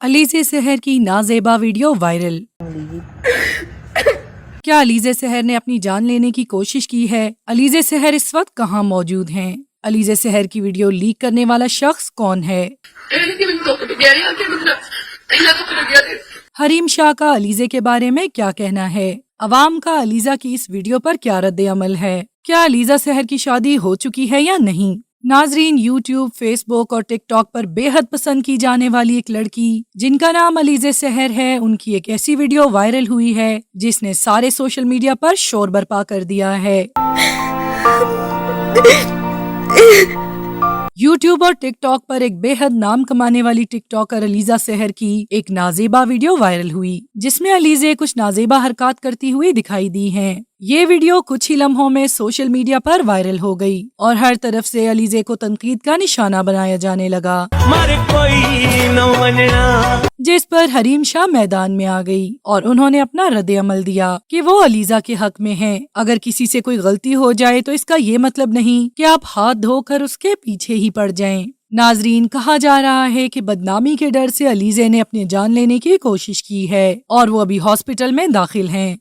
अलीज़े सहर की नाज़ेबा video viral. क्या अलीज़े सहर ने अपनी जान लेने की कोशिश की है? अलीज़े सहर इस वक्त कहाँ मौजूद हैं? अलीज़े सहर की वीडियो लीक करने वाला शख्स कौन है? हरीम शाह का अलीज़े के बारे में क्या कहना है? अवाम का अलीज़ा की इस वीडियो पर क्या रद्द अमल है? क्या अलीज़ा सहर की शादी हो चुकी है या नहीं? नाजरीन, यूट्यूब, फेसबुक और टिकटॉक पर बेहद पसंद की जाने वाली एक लड़की जिनका नाम अलीज़े सहर है, उनकी एक ऐसी वीडियो वायरल हुई है जिसने सारे सोशल मीडिया पर शोर बर्पा कर दिया है। यूट्यूब और टिकटॉक पर एक बेहद नाम कमाने वाली टिकटॉकर अलीज़ा सहर की एक नाज़ेबा वीडियो वायरल हुई जिसमें अलीज़े कुछ नाज़ेबा हरकत करती हुई दिखाई दी हैं। ये वीडियो कुछ ही लम्हों में सोशल मीडिया पर वायरल हो गई और हर तरफ से अलीज़े को तनकीद का निशाना बनाया जाने लगा, जिस पर हरीम शाह मैदान में आ गई और उन्होंने अपना रद्द अमल दिया कि वो अलीज़ा के हक में हैं। अगर किसी से कोई गलती हो जाए तो इसका ये मतलब नहीं कि आप हाथ धोकर उसके पीछे ही पड़ जाएं। नाजरीन, कहा जा रहा है कि बदनामी के डर से अलीज़े ने अपनी जान लेने की कोशिश की है और वो अभी हॉस्पिटल में दाखिल हैं।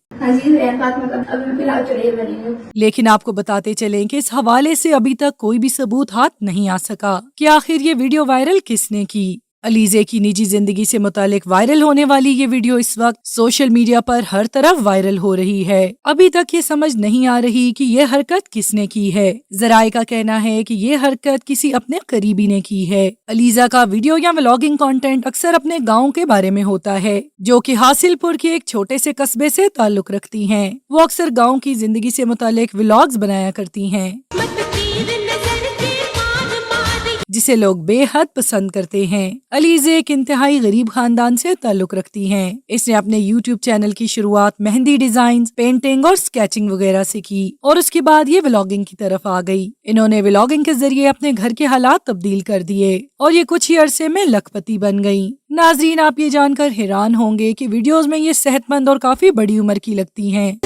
लेकिन आपको बताते चलें कि इस हवाले से अभी तक कोई भी सबूत हाथ नहीं आ सका कि आखिर ये वीडियो वायरल किसने की। अलीज़े की निजी जिंदगी से मुतालिक वायरल होने वाली ये वीडियो इस वक्त सोशल मीडिया पर हर तरफ वायरल हो रही है। अभी तक ये समझ नहीं आ रही कि ये हरकत किसने की है। ज़राए का कहना है कि ये हरकत किसी अपने करीबी ने की है। अलीज़ा का वीडियो या व्लॉगिंग कंटेंट अक्सर अपने गाँव के बारे में होता है, जो कि हासिलपुर के एक छोटे से कस्बे से ताल्लुक रखती हैं। वो अक्सर गाँव की जिंदगी से मुतालिक व्लॉग्स बनाया करती हैं, जिसे लोग बेहद पसंद करते हैं। अलीज़े एक इंतहाई गरीब खानदान से ताल्लुक रखती हैं। इसने अपने यूट्यूब चैनल की शुरुआत मेहंदी डिजाइन, पेंटिंग और स्केचिंग वगैरह से की और उसके बाद ये व्लॉगिंग की तरफ आ गई। इन्होंने व्लॉगिंग के जरिए अपने घर के हालात तब्दील कर दिए और ये कुछ ही अरसे में लखपति बन गई। नाजरीन, आप ये जानकर हैरान होंगे कि वीडियोस में ये सेहतमंद और काफी बड़ी उम्र की लगती हैं,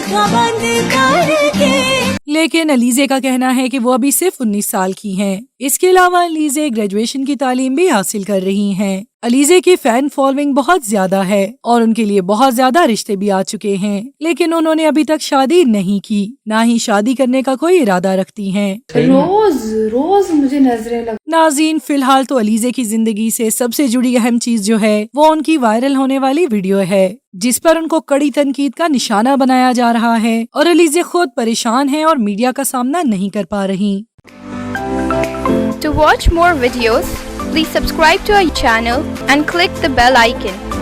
लेकिन अलीज़े का कहना है कि वो अभी सिर्फ 19 साल की हैं। इसके अलावा अलीज़े ग्रेजुएशन की तालीम भी हासिल कर रही हैं। अलीज़े की फैन फॉलोइंग बहुत ज्यादा है और उनके लिए बहुत ज्यादा रिश्ते भी आ चुके हैं, लेकिन उन्होंने अभी तक शादी नहीं की, ना ही शादी करने का कोई इरादा रखती हैं। रोज मुझे नजरें लग। नाज़रीन, फिलहाल तो अलीज़े की जिंदगी से सबसे जुड़ी अहम चीज जो है वो उनकी वायरल होने वाली वीडियो है, जिस पर उनको कड़ी तनकीद का निशाना बनाया जा रहा है और अलीज़े खुद परेशान हैं और मीडिया का सामना नहीं कर पा रही। To watch more videos, please subscribe to our channel and click the bell icon.